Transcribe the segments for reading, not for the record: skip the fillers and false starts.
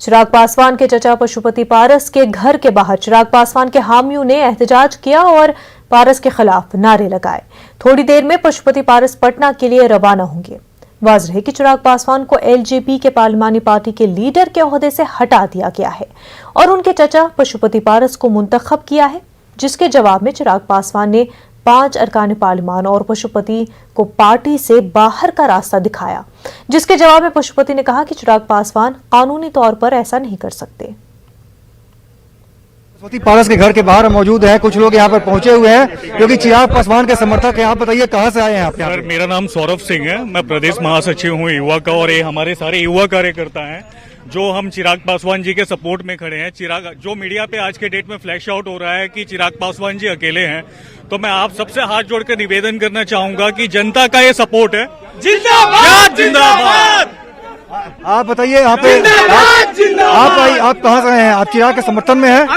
चिराग पासवान के चचा पशुपति पारस के घर के बाहर चिराग पासवान के हामियों ने एहतजाज किया और पारस के खिलाफ नारे लगाए। थोड़ी देर में पशुपति पारस पटना के लिए रवाना होंगे। वाज़ेह है कि चिराग पासवान को एलजेपी के पार्लिमानी पार्टी के लीडर के ओहदे से हटा दिया गया है और उनके चचा पशुपति पारस को मुंतखब किया है, जिसके जवाब में चिराग पासवान ने 5 अरकान पार्लिमान और पशुपति को पार्टी से बाहर का रास्ता दिखाया, जिसके जवाब में पशुपति ने कहा कि चिराग पासवान कानूनी तौर पर ऐसा नहीं कर सकते। पशुपति पारस के घर के बाहर मौजूद हैं, कुछ लोग यहाँ पर पहुंचे हुए हैं जो कि चिराग पासवान के समर्थक हैं। आप बताइए कहाँ से आए हैं आप? सर, मेरा नाम सौरभ सिंह है, मैं प्रदेश महासचिव हूँ युवा का और ये हमारे सारे युवा कार्यकर्ता हैं जो हम चिराग पासवान जी के सपोर्ट में खड़े हैं। चिराग जो मीडिया पे आज के डेट में फ्लैश आउट हो रहा है कि चिराग पासवान जी अकेले हैं, तो मैं आप सबसे हाथ जोड़कर निवेदन करना चाहूंगा कि जनता का ये सपोर्ट है। जिंदाबाद जिंदाबाद। आप बताइए यहाँ पे आप कहाँ से आए हैं? आप चिराग के समर्थन में हैं?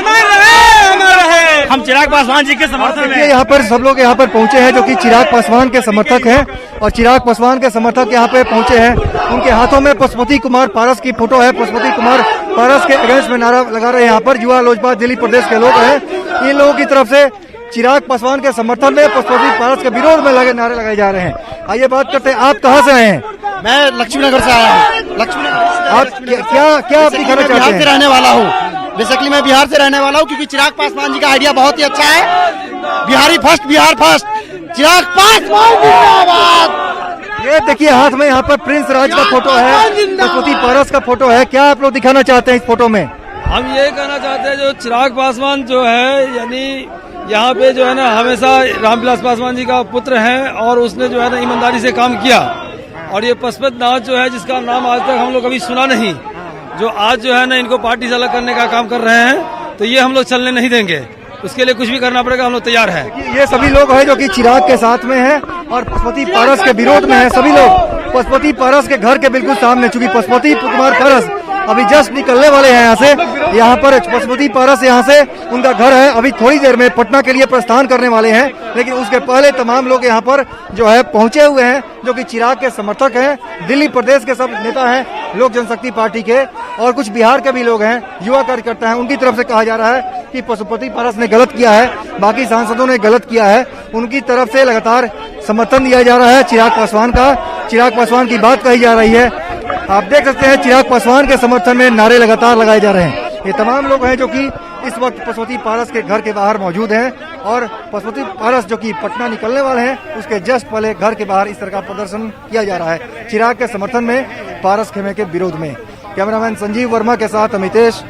हम चिराग पासवान जी के समर्थन में। यहाँ पर सब लोग यहाँ पर पहुंचे हैं जो कि चिराग पासवान के समर्थक हैं और चिराग पासवान के समर्थक यहाँ पे पहुंचे हैं। उनके हाथों में पशुपति कुमार पारस की फोटो है। पशुपति कुमार पारस के अगेंस्ट में नारा लगा रहे हैं। यहाँ पर युवा लोजपा दिल्ली प्रदेश के लोग हैं। इन लोगों की तरफ से चिराग पासवान के समर्थन में पशुपति पारस के विरोध में नारे लगाए जा रहे हैं। आइए बात करते हैं, आप कहाँ से आए हैं? मैं लक्ष्मीनगर से आया हूँ। आप क्या दिखाना चाहते हैं? बिहार से रहने वाला हूँ। बेसिकली मैं बिहार से रहने वाला हूँ क्योंकि चिराग पासवान जी का आइडिया बहुत ही अच्छा है। बिहारी फर्स्ट, बिहार फर्स्ट, चिराग पासवान जिंदाबाद। ये देखिए हाथ में यहाँ पर प्रिंस राज का फोटो है, पशुपति पारस का फोटो है। क्या आप लोग दिखाना चाहते हैं इस फोटो में? हम ये कहना चाहते हैं जो चिराग पासवान जो है, यानी यहाँ पे जो है ना हमेशा रामविलास पासवान जी का पुत्र है और उसने जो है ना ईमानदारी से काम किया। और ये पशुपति नाथ जो है, जिसका नाम आज तक हम लोग कभी सुना नहीं, जो आज जो है ना इनको पार्टी से अलग करने का काम कर रहे हैं, तो ये हम लोग चलने नहीं देंगे। उसके लिए कुछ भी करना पड़ेगा, हम लोग तैयार हैं। ये सभी लोग हैं जो कि चिराग के साथ में हैं और पशुपति पारस के विरोध में हैं। सभी लोग पशुपति पारस के घर के बिल्कुल सामने, चूंकि पशुपति कुमार पारस अभी जस्ट निकलने वाले हैं यहाँ से। यहाँ पर पशुपति पारस यहाँ से उनका घर है, अभी थोड़ी देर में पटना के लिए प्रस्थान करने वाले हैं। लेकिन उसके पहले तमाम लोग यहाँ पर जो है पहुंचे हुए हैं जो कि चिराग के समर्थक हैं। दिल्ली प्रदेश के सब नेता हैं लोक जनशक्ति पार्टी के और कुछ बिहार के भी लोग हैं, युवा कार्यकर्ता हैं। उनकी तरफ से कहा जा रहा है कि पशुपति पारस ने गलत किया है, बाकी सांसदों ने गलत किया है। उनकी तरफ से लगातार समर्थन दिया जा रहा है चिराग पासवान का। चिराग पासवान की बात कही जा रही है। आप देख सकते हैं चिराग पासवान के समर्थन में नारे लगातार लगाए जा रहे हैं। ये तमाम लोग हैं जो कि इस वक्त पशुपति पारस के घर के बाहर मौजूद हैं और पशुपति पारस जो कि पटना निकलने वाले हैं उसके जस्ट पहले घर के बाहर इस तरह का प्रदर्शन किया जा रहा है चिराग के समर्थन में, पारस खेमे के विरोध में। कैमरामैन संजीव वर्मा के साथ Amitesh,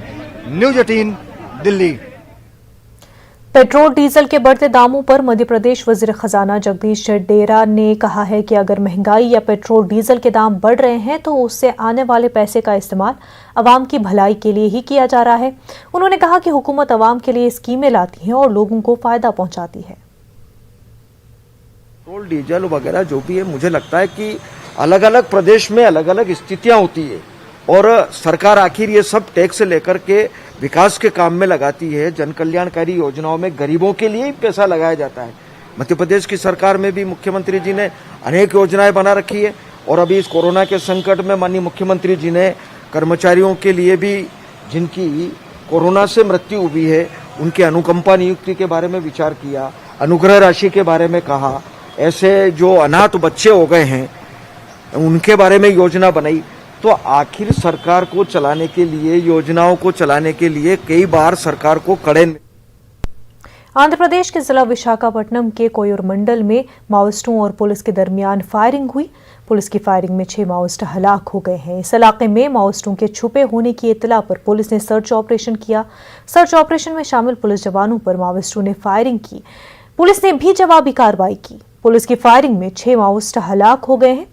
news 18 Delhi. Petrol diesel के बढ़ते दामों पर मध्य प्रदेश वजीर खजाना जगदीश शेट्टी ने कहा है कि अगर महंगाई या पेट्रोल डीजल के दाम बढ़ रहे हैं तो उससे आने वाले पैसे का इस्तेमाल अवाम की भलाई के लिए ही किया जा रहा है। उन्होंने कहा कि हुकूमत अवाम के लिए स्कीमें लाती है और लोगों को फायदा पहुंचाती है। पेट्रोल डीजल वगैरह जो भी है, मुझे लगता है कि अलग अलग प्रदेश में अलग अलग स्थितियां होती है और सरकार आखिर ये सब टैक्स लेकर के विकास के काम में लगाती है। जन कल्याणकारी योजनाओं में गरीबों के लिए ही पैसा लगाया जाता है। मध्य प्रदेश की सरकार में भी मुख्यमंत्री जी ने अनेक योजनाएं बना रखी है और अभी इस कोरोना के संकट में माननीय मुख्यमंत्री जी ने कर्मचारियों के लिए भी जिनकी कोरोना से मृत्यु हुई है उनके अनुकंपा नियुक्ति के बारे में विचार किया, अनुग्रह राशि के बारे में कहा, ऐसे जो अनाथ बच्चे हो गए हैं उनके बारे में योजना बनाई। तो आखिर सरकार को चलाने के लिए, योजनाओं को चलाने के लिए कई बार सरकार को कड़े। आंध्र प्रदेश के जिला विशाखापट्टनम के कोयूर मंडल में माओइस्टों और पुलिस के दरमियान फायरिंग हुई। पुलिस की फायरिंग में 6 माओइस्ट हलाक हो गए हैं। इस इलाके में माओइस्टों के छुपे होने की इत्तला पर पुलिस ने सर्च ऑपरेशन किया। सर्च ऑपरेशन में शामिल पुलिस जवानों पर माओइस्टों ने फायरिंग की। पुलिस ने भी जवाबी कार्रवाई की। पुलिस की फायरिंग में 6 माओइस्ट हलाक हो गए हैं।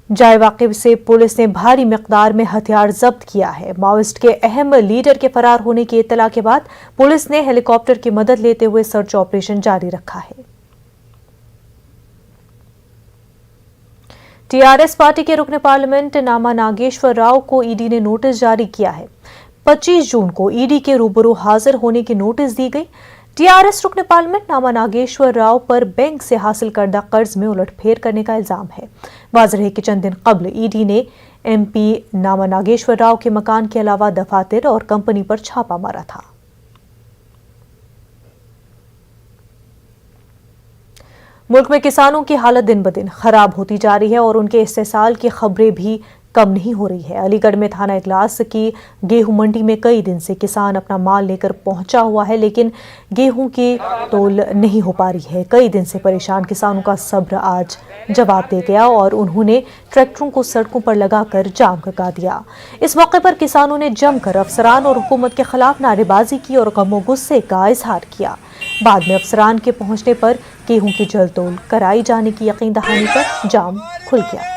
जाए वाक़िब से पुलिस ने भारी मिक़दार में हथियार जब्त किया है। माओइस्ट के अहम लीडर के फरार होने की इत्तला के बाद पुलिस ने हेलीकॉप्टर की मदद लेते हुए सर्च ऑपरेशन जारी रखा है। टीआरएस पार्टी के रुकने पार्लियामेंट नामा नागेश्वर राव को ईडी ने नोटिस जारी किया है। 25 जून को ईडी के रूबरू हाजिर होने की नोटिस दी गई। टीआरएस रुकन पार्लियामेंट नामा नागेश्वर राव पर बैंक से हासिल करदा कर्ज में उलटफेर करने का इल्जाम है। वाज़ेह है कि चंद दिन कबल ईडी ने एमपी नामा नागेश्वर राव के मकान के अलावा दफातर और कंपनी पर छापा मारा था। मुल्क में किसानों की हालत दिन ब दिन खराब होती जा रही है और उनके इस्तेसाल की खबरें भी कम नहीं हो रही है। अलीगढ़ में थाना इगलास की गेहूं मंडी में कई दिन से किसान अपना माल लेकर पहुंचा हुआ है, लेकिन गेहूं की तोल नहीं हो पा रही है। कई दिन से परेशान किसानों का सब्र आज जवाब दे गया और उन्होंने ट्रैक्टरों को सड़कों पर लगाकर जाम लगा दिया। इस मौके पर किसानों ने जमकर अफसरान और हुकूमत के खिलाफ नारेबाजी की और गम गुस्से का इजहार किया। बाद में अफसरान के पहुंचने पर गेहूं की जल्द तोल कराई जाने की यकीन दहानी पर जाम खुल गया।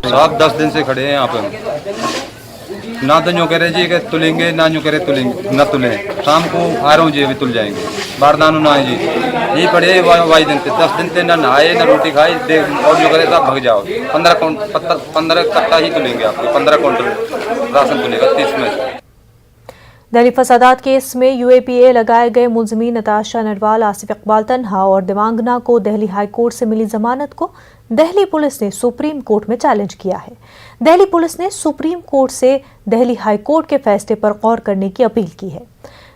साहब 10 दिन से खड़े हैं यहाँ पे, ना तो यूँ कह रहे जी कि तुलेंगे, ना यूँ कह रहे तुलेंगे, ना तुले। शाम को आ रहा हूँ जी, अभी तुल जाएंगे। बारदानों ना है जी, यही पड़े वाई दिन से 10 दिन से ना नहाए ना रोटी खाई, और जो करे साहब भग जाओ। 15 कट्टा ही तुलेंगे आपको, 15 क्विंटल राशन तुलेगा 30 में। दिल्ली फसादात केस में यूएपीए लगाए गए मुलजिमीन नताशा नरवाल, आसिफ इकबाल तन्हा और देवांगना को दिल्ली हाई कोर्ट से मिली जमानत को दिल्ली पुलिस ने सुप्रीम कोर्ट में चैलेंज किया है। दिल्ली पुलिस ने सुप्रीम कोर्ट से दिल्ली हाई कोर्ट के फैसले पर गौर करने की अपील की है।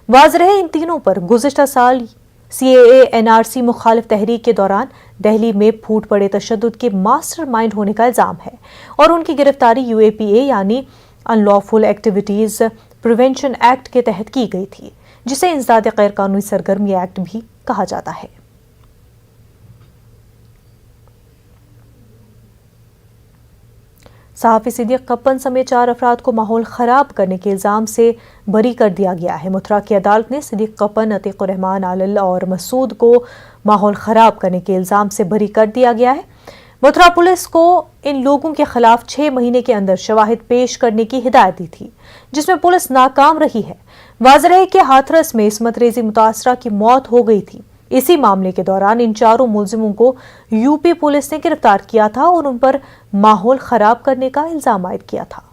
वाज़ेह है इन तीनों पर गुज़िश्ता साल सीएए एनआरसी मुखालिफ तहरीक के दौरान दिल्ली में फूट पड़े तशद्दुद के मास्टरमाइंड होने का इल्जाम है और उनकी गिरफ्तारी यूएपीए यानी अनलॉफुल एक्टिविटीज प्रिवेंशन एक्ट के तहत की गई थी, जिसे इंसदाद गैर कानूनी सरगर्मी एक्ट भी कहा जाता है। सहाफी सिद्दीक कप्पन समेत 4 अफराद को माहौल खराब करने के इल्जाम से बरी कर दिया गया है। मथुरा की अदालत ने सिद्दीक कप्पन, अतीकुर रहमान आलल और मसूद को माहौल खराब करने के इल्जाम से बरी कर दिया गया है। मथुरा पुलिस को इन लोगों के खिलाफ 6 महीने के अंदर शवाहिद पेश करने की हिदायत दी थी, जिसमें पुलिस नाकाम रही है। वाज़ेह है कि हाथरस में इस्मत रेजी मुतासरा की मौत हो गई थी। इसी मामले के दौरान इन 4 मुलजिमों को यूपी पुलिस ने गिरफ्तार किया था और उन पर माहौल खराब करने का इल्जाम आयद किया था।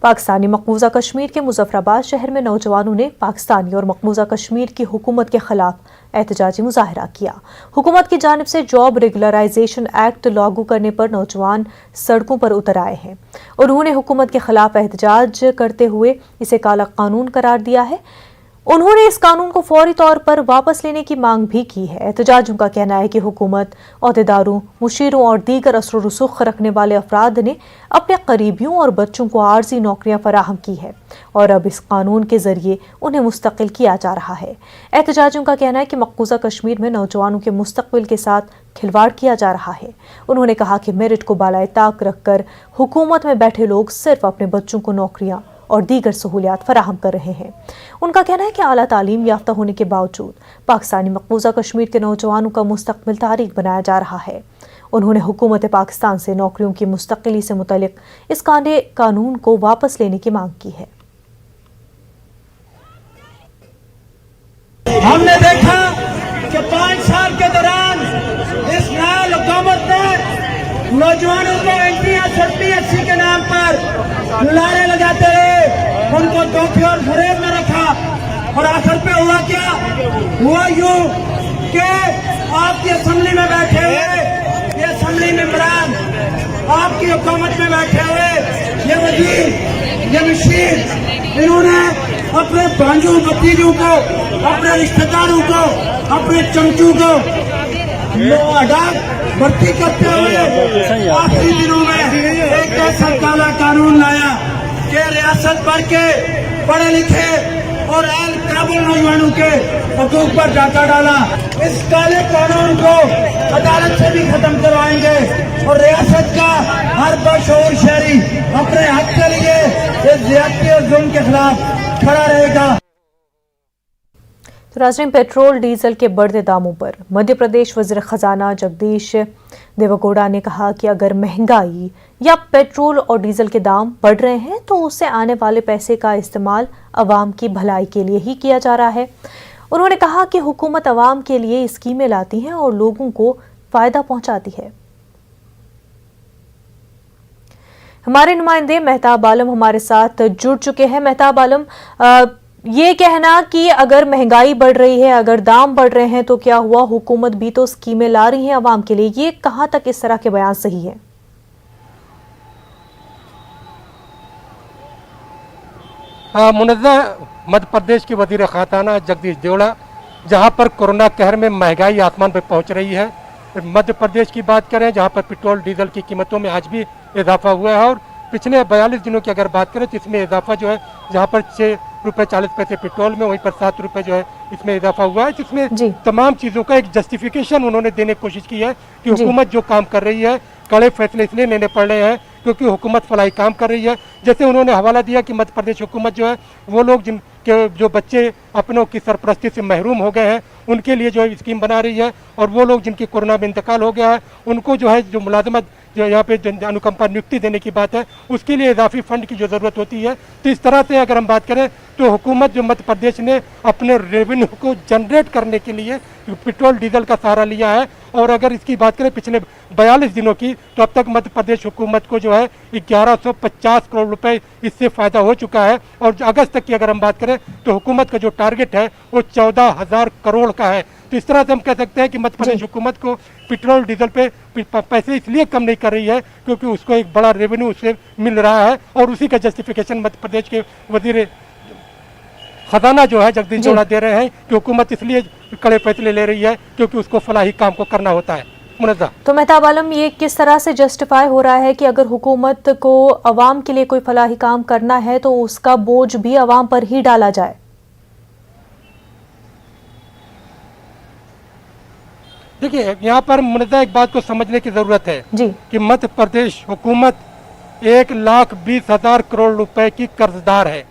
पाकिस्तानी मकबूजा कश्मीर के मुजफ्फराबाद शहर में नौजवानों ने पाकिस्तानी और मकबूजा कश्मीर की हुकूमत के खिलाफ एहतजाजी मुजाहरा किया। हुकूमत की जानिब से जॉब रेगुलराइजेशन एक्ट लागू करने पर नौजवान सड़कों पर उतर आए हैं। उन्होंने हुकूमत के खिलाफ एहतजाज करते हुए इसे काला कानून करार दिया है। उन्होंने इस कानून को फौरी तौर पर वापस लेने की मांग भी की है। एहतजाजियों का कहना है कि हुकूमत ओहदेदारों, मुशीरों और दीगर असर रसूख रखने वाले अफराद ने अपने करीबियों और बच्चों को आर्जी नौकरियां फराहम की है और अब इस कानून के जरिए उन्हें मुस्तकिल किया जा रहा है। एहतजाजियों का कहना है कि मकबूजा कश्मीर में नौजवानों के मुस्तकबिल के साथ खिलवाड़ किया जा रहा है। उन्होंने कहा कि मेरिट को बालाए ताक रखकर हुकूमत में बैठे लोग सिर्फ अपने बच्चों को नौकरियां और दीगर सहूलियात फराहम कर रहे हैं। उनका कहना है कि आला तालीम याफ्ता होने के बावजूद पाकिस्तानी मकबूजा कश्मीर के नौजवानों का मुस्तकबिल तारीख बनाया जा रहा है। उन्होंने हुकूमत पाकिस्तान से नौकरियों की मुस्तकिली से मुतल्लिक इस कानून को वापस लेने की मांग की है। हमने देखा कि 5 साल के दौरान इस नया हुकूमत ने नौजवानों को NTS के नाम पर नारे लगाते रहे, उनको धोखे और फरेब में रखा और आखिर पे हुआ क्या? हुआ यूं कि आपकी असेंबली में बैठे हुए ये असेंबली मेंबरान, आपकी हुकूमत में बैठे हुए ये वजीर, ये मशीर, इन्होंने अपने भांजों भतीजों को, अपने रिश्तेदारों को, अपने चमचों को भर्ती करते हुए आखिरी दिनों में एक ऐसा काला कानून लाया कि रियासत भर के पढ़े लिखे और अहल काबिल नौजवानों के हकूक पर डाका डाला। इस काले कानून को अदालत से भी खत्म करवाएंगे और रियासत का हर बशऊर शहरी अपने हक के लिए इस ज्यादती और जुल्म के खिलाफ खड़ा रहेगा। तो नाज़रीन, पेट्रोल डीजल के बढ़ते दामों पर मध्य प्रदेश वज़ीर खजाना जगदीश देवगौड़ा ने कहा कि अगर महंगाई या पेट्रोल और डीजल के दाम बढ़ रहे हैं तो उससे आने वाले पैसे का इस्तेमाल अवाम की भलाई के लिए ही किया जा रहा है। उन्होंने कहा कि हुकूमत अवाम के लिए स्कीमें लाती है और लोगों को फायदा पहुंचाती है। हमारे नुमाइंदे मेहताब आलम हमारे साथ जुड़ चुके हैं। मेहताब आलम, ये कहना कि अगर महंगाई बढ़ रही है, अगर दाम बढ़ रहे हैं तो क्या हुआ, हुकूमत भी तो स्कीमें ला रही है आवाम के लिए, ये कहां तक इस तरह के बयान सही है? मुनज़्ज़ा मध्य प्रदेश के वज़ीर ख़ाजाना जगदीश देवड़ा, जहां पर कोरोना कहर में महंगाई आसमान पर पहुंच रही है। मध्य प्रदेश की बात करें, जहां पर पेट्रोल डीजल की कीमतों में आज भी इजाफा हुआ है और पिछले 42 दिनों की अगर बात करें तो इसमें इजाफा जो है, जहां पर 6 रुपये 40 पैसे पेट्रोल में, वहीं पर 7 रुपये जो है इसमें इजाफा हुआ है। जिसमें तमाम चीज़ों का एक जस्टिफिकेशन उन्होंने देने की कोशिश की है कि हुकूमत जो काम कर रही है, कड़े फैसले इसलिए लेने पड़ रहे हैं क्योंकि हुकूमत फलाही काम कर रही है। जैसे उन्होंने हवाला दिया कि मध्य प्रदेश हुकूमत जो है वो लोग जिनके जो बच्चे अपनों की सरपरस्ती से महरूम हो गए हैं उनके लिए जो है स्कीम बना रही है, और वो लोग जिनकी कोरोना में इंतकाल हो गया है उनको जो है जो मुलाजमत जो यहाँ पे अनुकंपा नियुक्ति देने की बात है उसके लिए इजाफी फंड की जो ज़रूरत होती है। तो इस तरह से अगर हम बात करें तो हुकूमत जो मध्य प्रदेश ने अपने रेवेन्यू को जनरेट करने के लिए पेट्रोल डीजल का सहारा लिया है, और अगर इसकी बात करें पिछले 42 दिनों की तो अब तक मध्य प्रदेश हुकूमत को जो है 1150 करोड़ रुपए इससे फ़ायदा हो चुका है। और अगस्त तक की अगर हम बात करें तो हुकूमत का जो टारगेट है वो 14,000 करोड़ का है। तो इस तरह से हम कह सकते हैं कि मध्य प्रदेश हुकूमत को पेट्रोल डीजल पे पैसे इसलिए कम नहीं कर रही है क्योंकि उसको एक बड़ा रेवेन्यू उससे मिल रहा है, और उसी का जस्टिफिकेशन मध्य प्रदेश के वजीर खजाना जो है जगदीश देवड़ा दे रहे हैं कि हुकूमत इसलिए कड़े फैसले ले रही है क्योंकि उसको फलाही काम को करना होता है। मुनज़्ज़ा, तो मेहताब आलम, ये किस तरह से जस्टिफाई हो रहा है कि अगर हुकूमत को अवाम के लिए कोई फलाही काम करना है तो उसका बोझ भी अवाम पर ही डाला जाए? देखिए, यहाँ पर मुनज़्ज़ा एक बात को समझने की ज़रूरत है जी कि मध्य प्रदेश हुकूमत 1,20,000 करोड़ रुपए की कर्जदार है,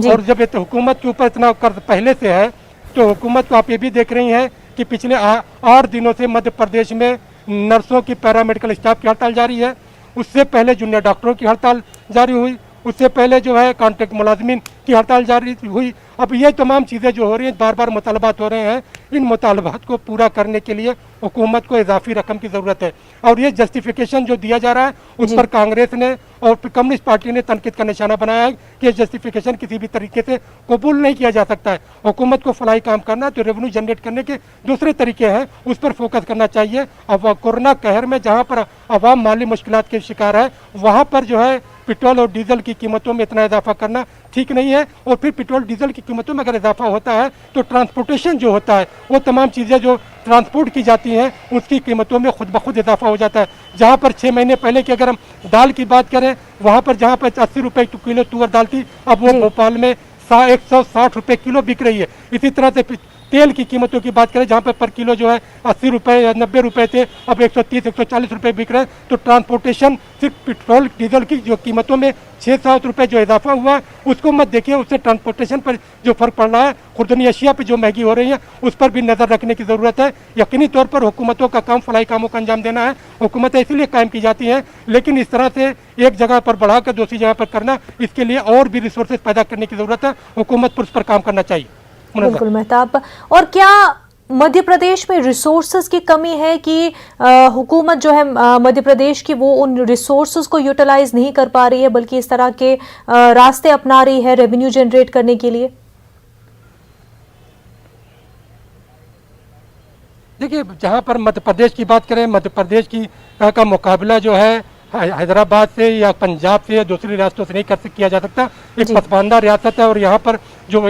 और जब हुकूमत के ऊपर इतना कर्ज पहले से है तो हुकूमत को आप ये भी देख रही हैं कि पिछले 8 दिनों से मध्य प्रदेश में नर्सों की, पैरामेडिकल स्टाफ की हड़ताल जारी है। उससे पहले जूनियर डॉक्टरों की हड़ताल जारी हुई, उससे पहले जो है कॉन्ट्रैक्ट मुलाजमीन की हड़ताल जारी हुई। अब ये तमाम चीज़ें जो हो रही हैं, बार बार मुतालबात हो रहे हैं, इन मुतालबात को पूरा करने के लिए हुकूमत को इजाफी रकम की ज़रूरत है, और ये जस्टिफिकेशन जो दिया जा रहा है उस पर कांग्रेस ने और कम्युनिस्ट पार्टी ने तनकीद का निशाना बनाया है कि ये जस्टिफिकेशन किसी भी तरीके से कबूल नहीं किया जा सकता है। हुकूमत को फलाही काम करना तो रेवेन्यू जनरेट करने के दूसरे तरीके हैं, उस पर फोकस करना चाहिए। अब कोरोना कहर में जहाँ पर आवाम माली मुश्किलात के शिकार है वहाँ पर जो है पेट्रोल और डीजल की कीमतों में इतना इजाफा करना ठीक नहीं है, और फिर पेट्रोल डीजल की कीमतों में अगर इजाफा होता है तो ट्रांसपोर्टेशन जो होता है, वो तमाम चीज़ें जो ट्रांसपोर्ट की जाती हैं उसकी कीमतों में खुद ब खुद इजाफा हो जाता है। जहाँ पर 6 महीने पहले की अगर हम दाल की बात करें, वहाँ पर जहाँ पर 80 रुपये किलो तुअर दाल थी, अब वो भोपाल में 160 रुपये किलो बिक रही है। इसी तरह से तेल की कीमतों की बात करें, जहाँ पर किलो जो है 80 रुपये या 90 रुपये थे, अब 130-140 रुपये बिक रहे हैं। तो ट्रांसपोर्टेशन सिर्फ पेट्रोल डीजल की जो कीमतों में 6-7 रुपये जो इजाफा हुआ है उसको मत देखिए, उससे ट्रांसपोर्टेशन पर जो फर्क पड़ रहा है, खुर्दनी अशिया पर जो महंगी हो रही है उस पर भी नज़र रखने की ज़रूरत है। यकीनी तौर पर हुकूमतों का काम फलाही कामों का अंजाम देना है, हुकूमतें इसीलिए कायम की जाती हैं, लेकिन इस तरह से एक जगह पर बढ़ाकर दूसरी जगह पर करना, इसके लिए और भी रिसोर्सेज पैदा करने की ज़रूरत है। हुकूमत पर उस पर काम करना चाहिए। बिल्कुल मेहताब, और क्या मध्य प्रदेश में रिसोर्सेज की कमी है कि हुकूमत जो है मध्य प्रदेश की वो उन रिसोर्सेज को यूटिलाइज नहीं कर पा रही है बल्कि इस तरह के रास्ते अपना रही है रेवेन्यू जनरेट करने के लिए? देखिए, जहाँ पर मध्य प्रदेश की बात करें, मध्य प्रदेश की का मुकाबला जो है हैदराबाद से या पंजाब से या दूसरी रियासतों से नहीं किया जा सकता। एक पसमानदा रियासत है, और यहाँ पर जो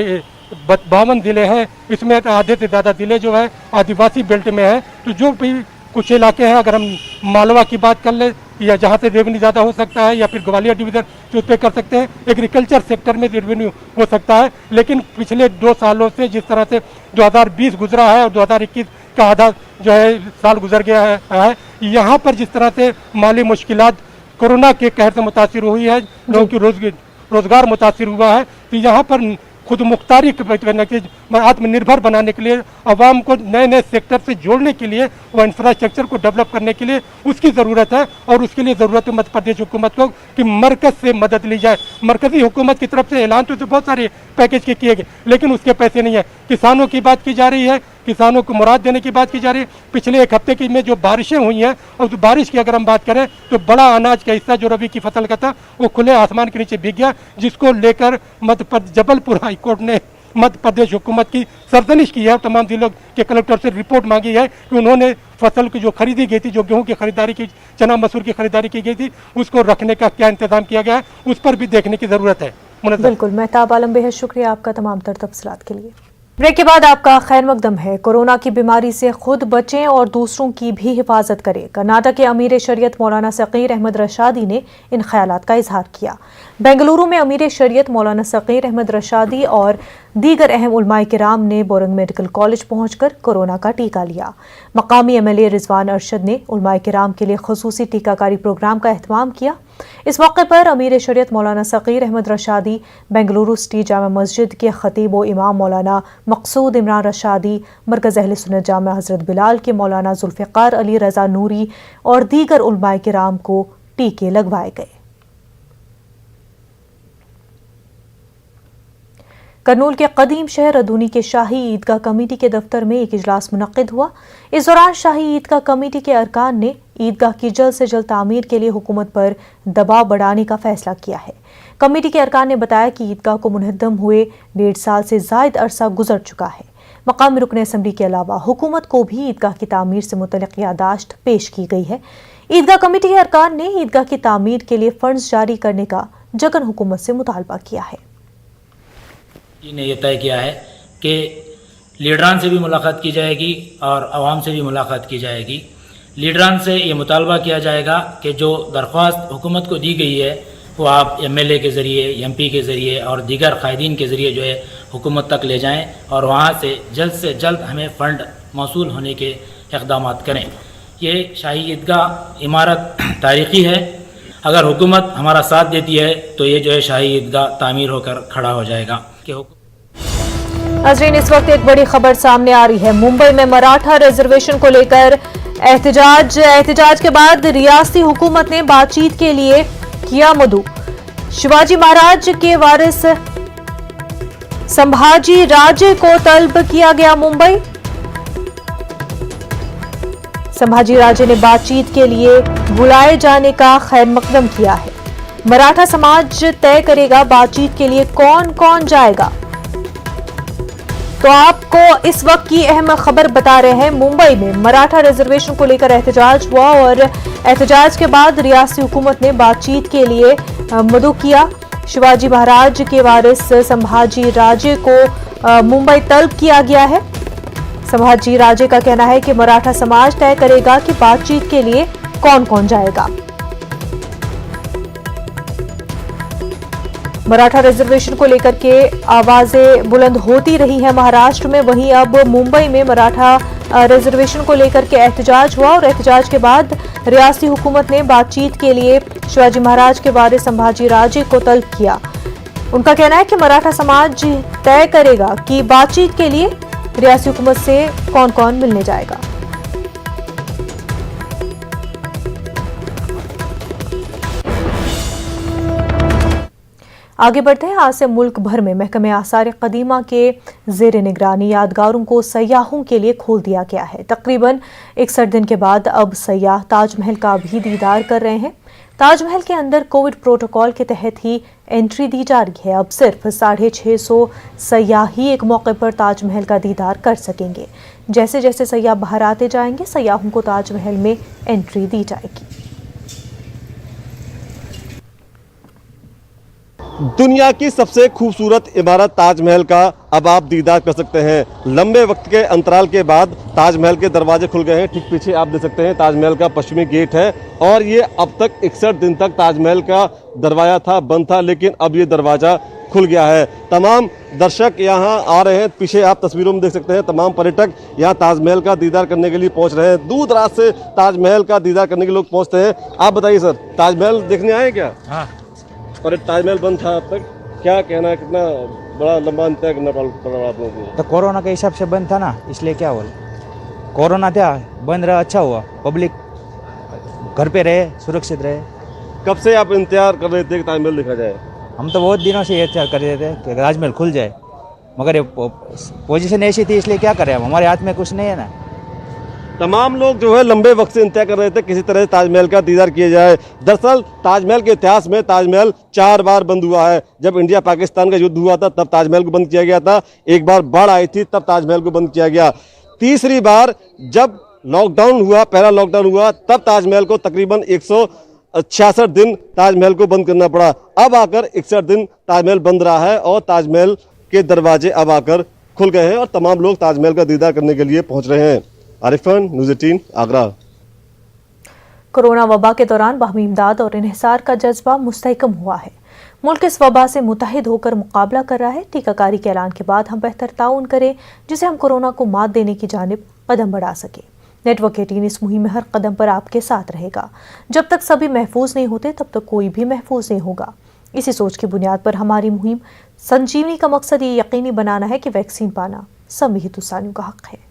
52 ज़िले हैं, इसमें आधे से ज़्यादा ज़िले जो है आदिवासी बेल्ट में है। तो जो भी कुछ इलाके हैं, अगर हम मालवा की बात कर ले, या जहाँ से रेवेन्यू ज़्यादा हो सकता है, या फिर ग्वालियर डिवीज़न जो उस पर कर सकते हैं, एग्रीकल्चर सेक्टर में रेवेन्यू हो सकता है। लेकिन पिछले 2 सालों से जिस तरह से 2020 गुजरा है और 2021 का आधा जो है साल गुजर गया है, यहाँ पर जिस तरह से माली मुश्किलात कोरोना के कहर से मुतासिर हुई है, लोगों की रोजगार मुतासिर हुआ है, तो यहाँ पर खुद मुख्तारी करने के, आत्मनिर्भर बनाने के लिए, आवाम को नए नए सेक्टर से जोड़ने के लिए, वो इंफ्रास्ट्रक्चर को डेवलप करने के लिए उसकी ज़रूरत है। और उसके लिए ज़रूरत है मध्य प्रदेश हुकूमत को कि मरकज़ से मदद ली जाए। मरकज़ी हुकूमत की तरफ से ऐलान तो बहुत सारे पैकेज के किए गए, लेकिन उसके पैसे नहीं है। किसानों की बात की जा रही है किसानों को मुराद देने की बात की जा रही है। पिछले एक हफ्ते की में जो बारिशें हुई हैं, और उस बारिश की अगर हम बात करें तो बड़ा अनाज का हिस्सा जो रबी की फसल का था वो खुले आसमान के नीचे भीग गया, जिसको लेकर जबलपुर हाईकोर्ट ने मध्य प्रदेश हुकूमत की सरजनिश की है। तमाम जिलों के कलेक्टर से रिपोर्ट मांगी है कि उन्होंने फसल की जो खरीदी गई थी, जो गेहूं की खरीदारी की, चना मसूर की खरीदारी की गई थी, उसको रखने का क्या इंतजाम किया गया है, उस पर भी देखने की जरूरत है। बिल्कुल, मेहताब आलम, बेहद शुक्रिया आपका तमाम तर तफसीलात के लिए। ब्रेक के बाद आपका खैर मकदम है। कोरोना की बीमारी से खुद बचें और दूसरों की भी हिफाजत करें। कर्नाटक के अमीर शरीयत मौलाना सकीर अहमद रशादी ने इन ख्यालात का इजहार किया। बेंगलुरु में अमीर शरीयत मौलाना सकीर अहमद रशादी और दीगर अहम उलमाए किराम ने बोरंग मेडिकल कॉलेज पहुंचकर कोरोना का टीका लिया। मकामी MLA रिजवान अरशद ने उलमाए किराम के लिए खुसूसी टीकाकारी प्रोग्राम का एहतमाम किया। इस मौके पर अमीर शरीयत मौलाना सकीर अहमद रशादी, बेंगलुरु सिटी जामा मस्जिद के खतीब व इमाम मौलाना मकसूद इमरान रशादी, मरकज़ अहले सुन्नत जामा हज़रत बिलाल के मौलाना जुल्फ़िकार अली रज़ा नूरी और दीगर उलमाए किराम को टीके लगवाए गए। करनूल के कदीम शहर अदूनी के शाही ईदगाह कमेटी के दफ्तर में एक इजलास मुनक्किद हुआ। इस दौरान शाही ईदगाह कमेटी के अरकान ने ईदगाह की जल्द से जल्द तामीर के लिए हुकूमत पर दबाव बढ़ाने का फैसला किया है। कमेटी के अरकान ने बताया कि ईदगाह को मुनहद्दम हुए 1.5 साल से जायद अरसा गुजर चुका है। मकामी रुकन असम्बली के अलावा हुकूमत को भी ईदगाह की तामीर से मुतल्लिक़ यादाश्त पेश की गई है। ईदगाह कमेटी के अरकान ने ईदगाह की तामीर के लिए फंड्स जारी करने का जगन हुकूमत से मुतालबा किया है। ने यह तय किया है कि लीडरान से भी मुलाकात की जाएगी और आवाम से भी मुलाकात की जाएगी। लीडरान से ये मुतालबा किया जाएगा कि जो दरख्वास्त हुकूमत को दी गई है वो आप MLA के ज़रिए, MP के ज़रिए और दीगर कायदीन के ज़रिए जो है हुकूमत तक ले जाएं और वहाँ से जल्द हमें फ़ंड मौसूल होने के इक़दाम करें। ये शाही ईदगाह इमारत तारीख़ी है। अगर हुकूमत हमारा साथ देती है तो ये जो है शाही ईदगाह तामीर होकर खड़ा हो जाएगा। नाज़रीन, इस वक्त एक बड़ी खबर सामने आ रही है। मुंबई में मराठा रिजर्वेशन को लेकर एहतजाज के बाद रियासती हुकूमत ने बातचीत के लिए किया मदऊ। शिवाजी महाराज के वारिस संभाजी राजे को तलब किया गया मुंबई। संभाजी राजे ने बातचीत के लिए बुलाए जाने का खैर मकदम किया है। मराठा समाज तय करेगा बातचीत के लिए कौन कौन जाएगा। तो आपको इस वक्त की अहम खबर बता रहे हैं। मुंबई में मराठा रिजर्वेशन को लेकर एहतजाज हुआ और एहतजाज के बाद रियासती हुकूमत ने बातचीत के लिए मदऊ किया। शिवाजी महाराज के वारिस संभाजी राजे को मुंबई तलब किया गया है। संभाजी राजे का कहना है कि मराठा समाज तय करेगा कि बातचीत के लिए कौन कौन जाएगा। मराठा रिजर्वेशन को लेकर के आवाजें बुलंद होती रही हैं महाराष्ट्र में, वहीं अब मुंबई में मराठा रिजर्वेशन को लेकर के एहतजाज हुआ और एहतजाज के बाद रियासती हुकूमत ने बातचीत के लिए शिवाजी महाराज के वारिस संभाजी राजे को तलब किया। उनका कहना है कि मराठा समाज तय करेगा कि बातचीत के लिए रियासती हुकूमत से कौन कौन मिलने जाएगा। आगे बढ़ते हैं। आज से मुल्क भर में महकमे आसार कदीमा के ज़ेर निगरानी यादगारों को सयाहों के लिए खोल दिया गया है। तकरीबन 61 दिन के बाद अब सयाह ताजमहल का भी दीदार कर रहे हैं। ताजमहल के अंदर कोविड प्रोटोकॉल के तहत ही एंट्री दी जा रही है। अब सिर्फ 650 सयाह ही एक मौके पर ताजमहल का दीदार कर सकेंगे। जैसे जैसे सयाह बाहर आते जाएंगे, सयाहों को ताजमहल में एंट्री दी जाएगी। दुनिया की सबसे खूबसूरत इमारत ताजमहल का अब आप दीदार कर सकते हैं। लंबे वक्त के अंतराल के बाद ताजमहल के दरवाजे खुल गए हैं। ठीक पीछे आप देख सकते हैं ताजमहल का पश्चिमी गेट है और ये अब तक 61 दिन तक ताजमहल का दरवाजा था, बंद था, लेकिन अब ये दरवाजा खुल गया है। तमाम दर्शक यहाँ आ रहे हैं। पीछे आप तस्वीरों में देख सकते हैं तमाम पर्यटक यहाँ ताजमहल का दीदार करने के लिए पहुँच रहे हैं। दूर दराज से ताजमहल का दीदार करने के लोग पहुँचते हैं। आप बताइए सर, ताजमहल देखने आए क्या? हाँ। और ताजमहल बंद था अब तक, क्या कहना है, कितना बड़ा लंबा अंतर करना पड़ा आप लोगों को? तो कोरोना के हिसाब से बंद था ना, इसलिए क्या बोले, कोरोना था बंद रहा, अच्छा हुआ, पब्लिक घर पे रहे, सुरक्षित रहे। कब से आप इंतजार कर रहे थे कि ताजमहल देखा जाए? हम तो बहुत दिनों से इंतजार कर रहे थे कि ताजमहल खुल जाए, मगर ये पोजीशन ऐसी थी, इसलिए क्या करें, हमारे हाथ में कुछ नहीं है ना। तमाम लोग जो है लंबे वक्त से इंतजार कर रहे थे किसी तरह से ताजमहल का दीदार किया जाए। दरअसल ताजमहल के इतिहास में ताजमहल 4 बार बंद हुआ है। जब इंडिया पाकिस्तान का युद्ध हुआ था तब ताजमहल को बंद किया गया था, एक बार बाढ़ आई थी तब ताजमहल को बंद किया गया, तीसरी बार जब लॉकडाउन हुआ, पहला लॉकडाउन हुआ, तब ताजमहल को तकरीबन 166 दिन ताजमहल को बंद करना पड़ा। अब आकर 61 दिन ताजमहल बंद रहा है और ताजमहल के दरवाजे अब आकर खुल गए हैं और तमाम लोग ताजमहल का दीदार करने के लिए पहुंच रहे हैं। आरिफ खान, न्यूज़ 18, आगरा। कोरोना वबा के दौरान बाहमी इमदाद और इन्हिसार का जज्बा मुस्तहकम हुआ है। मुल्क इस वबा से मुत्तहिद होकर मुकाबला कर रहा है। टीकाकारी के ऐलान के बाद हम बेहतर ताउन करें जिसे हम कोरोना को मात देने की जानिब कदम बढ़ा सकें। नेटवर्क 18 इस मुहिम में हर कदम पर आपके साथ रहेगा। जब तक सभी महफूज नहीं होते तब तक कोई भी महफूज नहीं होगा। इसी सोच की बुनियाद पर हमारी मुहिम संजीवनी का मकसद ये यकीनी बनाना है कि वैक्सीन पाना सभी हिंदुस्तानियों का हक है।